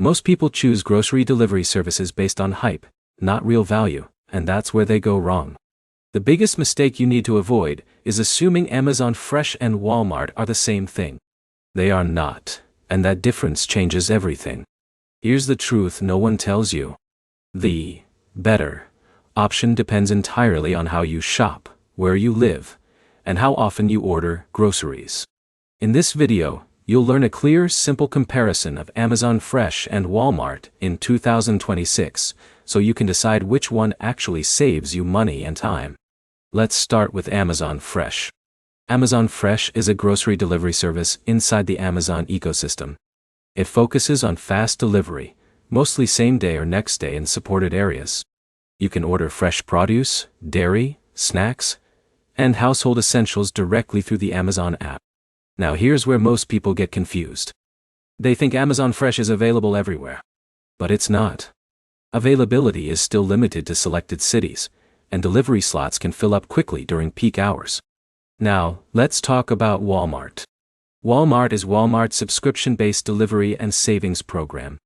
Most people choose grocery delivery services based on hype, not real value, and that's where they go wrong. The biggest mistake you need to avoid is assuming Amazon Fresh and Walmart are the same thing. They are not, and that difference changes everything. Here's the truth no one tells you. The better option depends entirely on how you shop, where you live, and how often you order groceries. In this video, you'll learn a clear, simple comparison of Amazon Fresh and Walmart in 2026, so you can decide which one actually saves you money and time. Let's start with Amazon Fresh. Amazon Fresh is a grocery delivery service inside the Amazon ecosystem. It focuses on fast delivery, mostly same day or next day in supported areas. You can order fresh produce, dairy, snacks, and household essentials directly through the Amazon app. Now here's where most people get confused. They think Amazon Fresh is available everywhere. But it's not. Availability is still limited to selected cities, and delivery slots can fill up quickly during peak hours. Now, let's talk about Walmart. Walmart is Walmart's subscription-based delivery and savings program.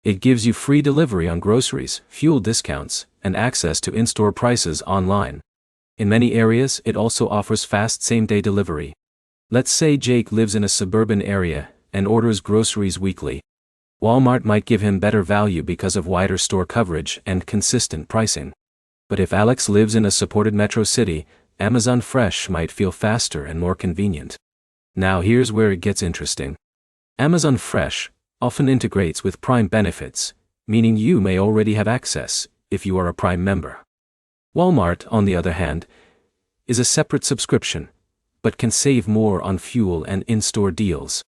It gives you free delivery on groceries, fuel discounts, and access to in-store prices online. In many areas, it also offers fast same-day delivery. Let's say Jake lives in a suburban area and orders groceries weekly. Walmart might give him better value because of wider store coverage and consistent pricing. But if Alex lives in a supported metro city, Amazon Fresh might feel faster and more convenient. Now here's where it gets interesting. Amazon Fresh often integrates with Prime benefits, meaning you may already have access if you are a Prime member. Walmart, on the other hand, is a separate subscription, but can save more on fuel and in-store deals.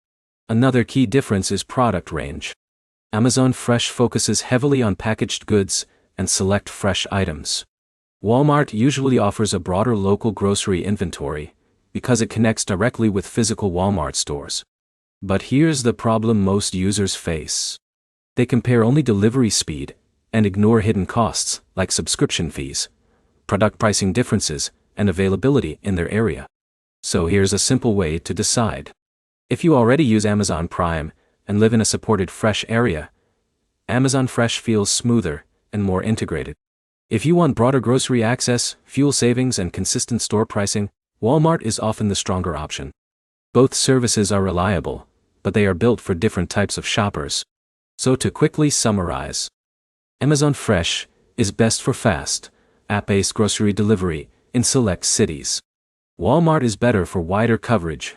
Another key difference is product range. Amazon Fresh focuses heavily on packaged goods and select fresh items. Walmart usually offers a broader local grocery inventory because it connects directly with physical Walmart stores. But here's the problem most users face. They compare only delivery speed and ignore hidden costs like subscription fees, product pricing differences, and availability in their area. So here's a simple way to decide. If you already use Amazon Prime and live in a supported Fresh area, Amazon Fresh feels smoother and more integrated. If you want broader grocery access, fuel savings, and consistent store pricing, Walmart is often the stronger option. Both services are reliable, but they are built for different types of shoppers. So to quickly summarize, Amazon Fresh is best for fast, app-based grocery delivery in select cities. Walmart is better for wider coverage,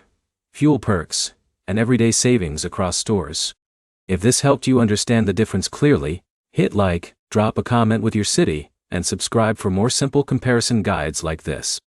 fuel perks, and everyday savings across stores. If this helped you understand the difference clearly, hit like, drop a comment with your city, and subscribe for more simple comparison guides like this.